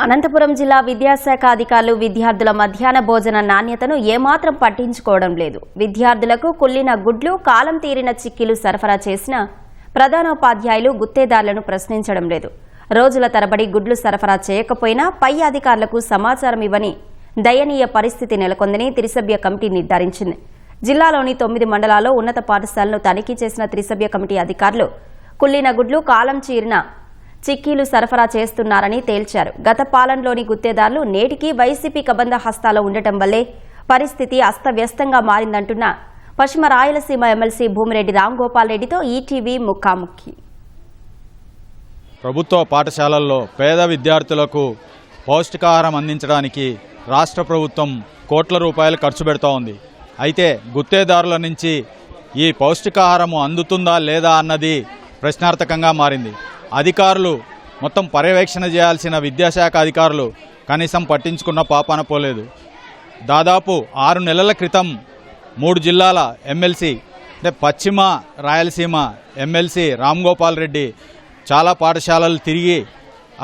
అనంతపురం జిల్లా విద్యాశాఖ అధికారులు విద్యార్థుల మధ్యాహ్న భోజన నాణ్యతను ఏమాత్రం పట్టించుకోవడం లేదు. విద్యార్థులకు కుళ్ళిన గుడ్లు, కాలం తీరిన చిక్కీలు సరఫరా చేసిన ప్రధానోపాధ్యాయులు గుత్తేదారులను ప్రశ్నించడం లేదు. రోజుల తరబడి గుడ్లు సరఫరా చేయకపోయినా పై అధికారులకు సమాచారం ఇవ్వని దయనీయ పరిస్థితి నెలకొందని త్రిసభ్య కమిటీ నిర్ధారించింది. జిల్లాలోని 9 మండలాల్లో ఉన్నత పాఠశాలను తనిఖీ చేసిన త్రిసభ్య కమిటీ అధికారులు కుళ్ళిన గుడ్లు, కాలం చీరిన చిక్కీలు సరఫరా చేస్తున్నారని తేల్చారు. గత పాలనలోని గుత్తేదారులు నేటికి వైసీపీ కబంధ హస్తాలో ఉండటం వల్లే పరిస్థితి అస్తవ్యస్తంగా మారిందంటున్న పశ్చిమ రాయలసీమ ఎమ్మెల్సీ భూమిరెడ్డి రాంగోపాల్ రెడ్డితో ఈటీవీ ముఖాముఖి. ప్రభుత్వ పాఠశాలల్లో పేద విద్యార్థులకు పౌష్టికాహారం అందించడానికి రాష్ట్ర ప్రభుత్వం కోట్ల రూపాయలు ఖర్చు పెడుతూ ఉంది. అయితే గుత్తేదారుల నుంచి ఈ పౌష్టికాహారము అందుతుందా లేదా అన్నది ప్రశ్నార్థకంగా మారింది. అధికారులు మొత్తం పర్యవేక్షణ చేయాల్సిన విద్యాశాఖ అధికారులు కనీసం పట్టించుకున్న పాపాన పోలేదు. దాదాపు 6 నెలల క్రితం 3 జిల్లాల ఎమ్మెల్సీ అంటే పశ్చిమ రాయలసీమ ఎమ్మెల్సీ రాంగోపాల్ రెడ్డి చాలా పాఠశాలలు తిరిగి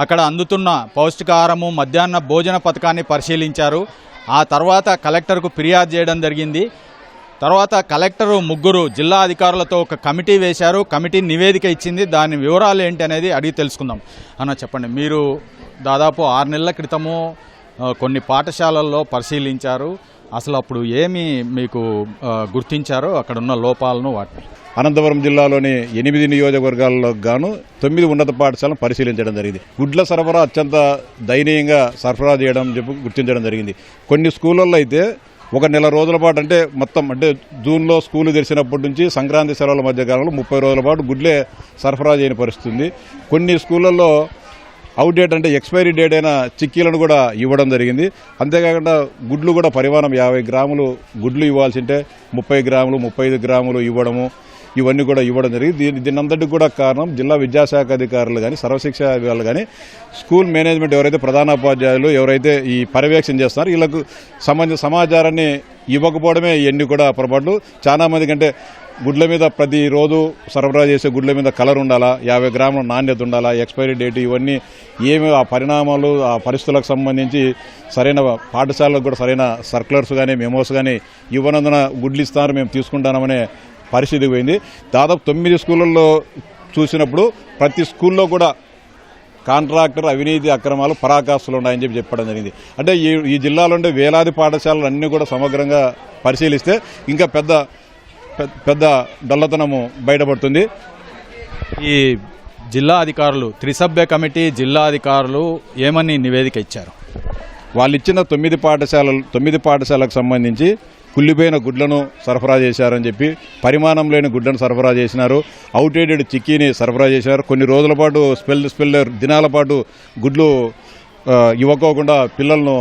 అక్కడ అందుతున్న పౌష్టికాహారము, మధ్యాహ్న భోజన పథకాన్ని పరిశీలించారు. ఆ తర్వాత కలెక్టర్కు ఫిర్యాదు చేయడం జరిగింది. తర్వాత కలెక్టరు 3 జిల్లా అధికారులతో ఒక కమిటీ వేశారు. కమిటీ నివేదిక ఇచ్చింది. దాని వివరాలు ఏంటి అనేది అడిగి తెలుసుకుందాం. అన్న చెప్పండి, మీరు దాదాపు 6 నెలల క్రితము కొన్ని పాఠశాలల్లో పరిశీలించారు. అసలు అప్పుడు ఏమి మీకు గుర్తించారో అక్కడ ఉన్న లోపాలను వాటిని? అనంతపురం జిల్లాలోని 8 నియోజకవర్గాల్లో గాను 9 ఉన్నత పాఠశాలను పరిశీలించడం జరిగింది. గుడ్ల సరఫరా అత్యంత దయనీయంగా సరఫరా చేయడం చెప్పి గుర్తించడం జరిగింది. కొన్ని స్కూళ్ళల్లో అయితే 1 నెల రోజుల పాటు అంటే జూన్లో స్కూలు తెరిచినప్పటి నుంచి సంక్రాంతి సెలవుల మధ్య కాలంలో 30 రోజుల పాటు గుడ్లే సరఫరా చేయని పరిస్థితి ఉంది. కొన్ని స్కూళ్ళల్లో అవుట్ డేట్ అంటే ఎక్స్పైరీ డేట్ అయిన చిక్కీలను కూడా ఇవ్వడం జరిగింది. అంతేకాకుండా గుడ్లు కూడా పరిమాణం 50 గ్రాములు గుడ్లు ఇవ్వాల్సి ఉంటే 30 గ్రాములు 35 గ్రాములు ఇవ్వడము, ఇవన్నీ కూడా ఇవ్వడం జరిగింది. దీనంతటికి కూడా కారణం జిల్లా విద్యాశాఖ అధికారులు కానీ, సర్వశిక్ష అధికారులు కానీ, స్కూల్ మేనేజ్మెంట్ ఎవరైతే ప్రధానోపాధ్యాయులు ఎవరైతే ఈ పర్యవేక్షణ చేస్తున్నారో వీళ్ళకు సంబంధించిన సమాచారాన్ని ఇవ్వకపోవడమే ఇవన్నీ కూడా పొరపాట్లు. చాలా మంది కంటే గుడ్ల మీద ప్రతిరోజు సరఫరా చేసే గుడ్ల మీద కలర్ ఉండాలా, 50 గ్రాముల నాణ్యత ఉండాలా, ఎక్స్పైరీ డేట్, ఇవన్నీ ఏమి ఆ పరిణామాలు ఆ పరిస్థితులకు సంబంధించి సరైన పాఠశాలకు కూడా సరైన సర్క్యులర్స్ కానీ మెమోస్ కానీ ఇవ్వనందున గుడ్లు ఇస్తారు మేము తీసుకుంటామనే పరిస్థితి పోయింది. దాదాపు 9 స్కూళ్ళల్లో చూసినప్పుడు ప్రతి స్కూల్లో కూడా కాంట్రాక్టర్ అవినీతి అక్రమాలు పరాకాష్ఠలు ఉన్నాయని చెప్పడం జరిగింది. అంటే ఈ జిల్లాలో ఉండే వేలాది పాఠశాలలు అన్నీ కూడా సమగ్రంగా పరిశీలిస్తే ఇంకా పెద్ద డొల్లతనము బయటపడుతుంది. ఈ జిల్లా అధికారులు, త్రిసభ్య కమిటీ జిల్లా అధికారులు ఏమని నివేదిక ఇచ్చారు? వాళ్ళు ఇచ్చిన 9 పాఠశాలకు సంబంధించి కుళ్ళిపోయిన గుడ్లను సరఫరా చేశారని చెప్పి, పరిమాణం లేని గుడ్లను సరఫరా చేసినారు, అవుట్డేటెడ్ చిక్కీని సరఫరా చేశారు, కొన్ని రోజుల పాటు స్పెల్ దినాల పాటు గుడ్లు ఇవ్వకోకుండా పిల్లలను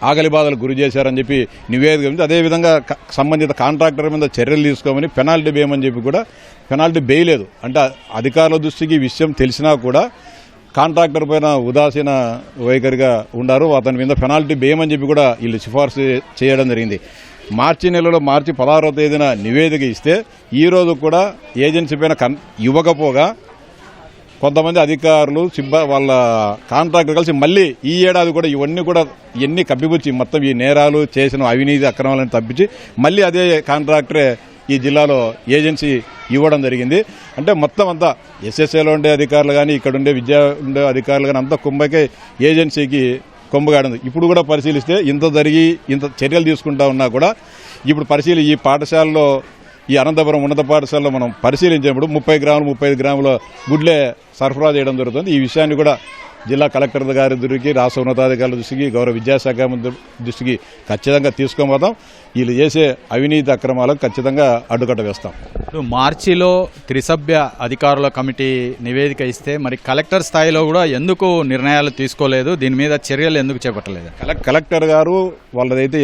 ఆకలి బాధలు గురి చేశారని చెప్పి నివేదిక ఉంది. అదేవిధంగా సంబంధిత కాంట్రాక్టర్ మీద చర్యలు తీసుకోమని పెనాల్టీ వేయమని చెప్పి కూడా పెనాల్టీ వేయలేదు. అంటే అధికారుల దృష్టికి విషయం తెలిసినా కూడా కాంట్రాక్టర్ పైన ఉదాసీన వైఖరిగా ఉన్నారు. అతని మీద పెనాల్టీ వేయమని చెప్పి కూడా వీళ్ళు సిఫార్సు చేయడం జరిగింది. మార్చి 16వ తేదీన నివేదిక ఇస్తే ఈ రోజు కూడా ఏజెన్సీ పైన ఇవ్వకపోగా కొంతమంది అధికారులు వాళ్ళ కాంట్రాక్టర్ కలిసి మళ్ళీ ఈ ఏడాది కూడా ఇవన్నీ కప్పిపుచ్చి మొత్తం ఈ నేరాలు చేసిన అవినీతి అక్రమాలను తప్పించి మళ్ళీ అదే కాంట్రాక్టరే ఈ జిల్లాలో ఏజెన్సీ ఇవ్వడం జరిగింది. అంటే మొత్తం అంతా ఎస్ఎస్ఏలో ఉండే అధికారులు కానీ, ఇక్కడ ఉండే ఉండే అధికారులు కానీ అంతా కుంభకే ఏజెన్సీకి కొంబగాడింది. ఇప్పుడు కూడా పరిశీలిస్తే ఇంత చర్యలు తీసుకుంటా ఉన్నా కూడా ఇప్పుడు ఈ పాఠశాలలో, ఈ అనంతపురం ఉన్నత పాఠశాలలో మనం పరిశీలించినప్పుడు 30 గ్రాములు 35 గ్రాముల గుడ్లే సరఫరా చేయడం జరుగుతుంది. ఈ విషయాన్ని కూడా జిల్లా కలెక్టర్ గారి దృష్టికి, రాష్ట్ర ఉన్నతాధికారుల దృష్టికి, గౌరవ విద్యాశాఖ దృష్టికి ఖచ్చితంగా తీసుకోబోతాం. వీళ్ళు చేసే అవినీతి అక్రమాలకు ఖచ్చితంగా అడ్డుకట్ట వేస్తాం. మార్చిలో త్రిసభ్య అధికారుల కమిటీ నివేదిక ఇస్తే మరి కలెక్టర్ స్థాయిలో కూడా ఎందుకు నిర్ణయాలు తీసుకోలేదు? దీని మీద చర్యలు ఎందుకు చేపట్టలేదు? కలెక్టర్ గారు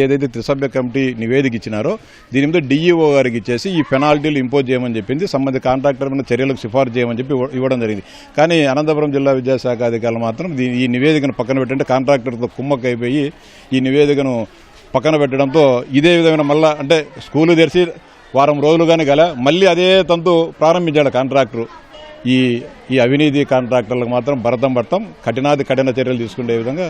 ఏదైతే త్రిసభ్య కమిటీ నివేదిక ఇచ్చినారో దీని మీద డిఈఓ గారికి ఇచ్చేసి ఈ పెనాల్టీలు ఇంపోజ్ చేయమని చెప్పింది. సంబంధిత కాంట్రాక్టర్ మీద చర్యలకు సిఫార్సు చేయమని చెప్పి ఇవ్వడం జరిగింది. కానీ అనంతపురం జిల్లా విద్యాశాఖ అధికారులు మాత్రం ఈ నివేదికను పక్కన పెట్టంటే కాంట్రాక్టర్తో కుమ్మక్కైపోయి ఈ నివేదికను పక్కన పెట్టడంతో ఇదే విధమైన మళ్ళా అంటే స్కూలు తెరిచి వారం రోజులుగానే మళ్ళీ అదే తంతు ప్రారంభించాడు కాంట్రాక్టరు. ఈ ఈ అవినీతి కాంట్రాక్టర్లకు మాత్రం భరతం కఠిన చర్యలు తీసుకునే విధంగా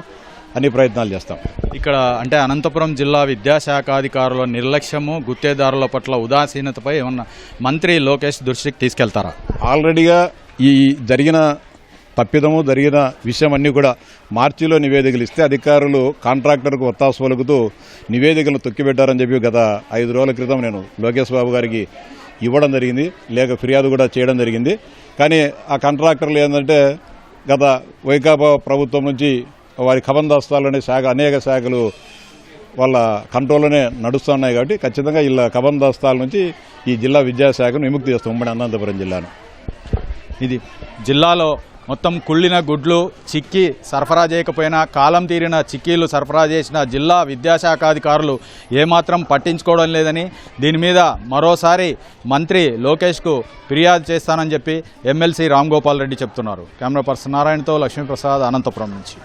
అన్ని ప్రయత్నాలు చేస్తాం. ఇక్కడ అంటే అనంతపురం జిల్లా విద్యాశాఖాధికారుల నిర్లక్ష్యము, గుత్తేదారుల పట్ల ఉదాసీనతపై ఏమన్నా మంత్రి లోకేష్ దృష్టికి తీసుకెళ్తారా? ఆల్రెడీగా ఈ జరిగిన తప్పిదము జరిగిన విషయం అన్నీ కూడా మార్చిలో నివేదికలు ఇస్తే అధికారులు కాంట్రాక్టర్కు ఒత్తాసు పలుకుతూ నివేదికలను తొక్కిపెట్టారని చెప్పి గత 5 రోజుల క్రితం నేను లోకేష్ బాబు గారికి ఇవ్వడం జరిగింది, లేక ఫిర్యాదు కూడా చేయడం జరిగింది. కానీ ఆ కాంట్రాక్టర్లు ఏంటంటే గత వైకాపా ప్రభుత్వం నుంచి వారి కబందాస్తాలోనే అనేక శాఖలు వాళ్ళ కంట్రోల్లోనే నడుస్తున్నాయి. కాబట్టి ఖచ్చితంగా ఇలా కబందాస్తాల నుంచి ఈ జిల్లా విద్యాశాఖను విముక్తి చేస్తాం, ఉమ్మడి అనంతపురం జిల్లాను. ఇది జిల్లాలో మొత్తం కుళ్ళిన గుడ్లు చిక్కి సరఫరా చేయకపోయినా కాలం తీరిన చిక్కీలు సరఫరా చేసిన జిల్లా విద్యాశాఖాధికారులు ఏమాత్రం పట్టించుకోవడం లేదని, దీని మీద మరోసారి మంత్రి లోకేష్కు ఫిర్యాదు చేస్తానని చెప్పి ఎమ్మెల్సీ రామ్ గోపాల్ రెడ్డి చెప్తున్నారు. కెమెరా పర్సన్ నారాయణతో లక్ష్మీప్రసాద్, అనంతపురం నుంచి.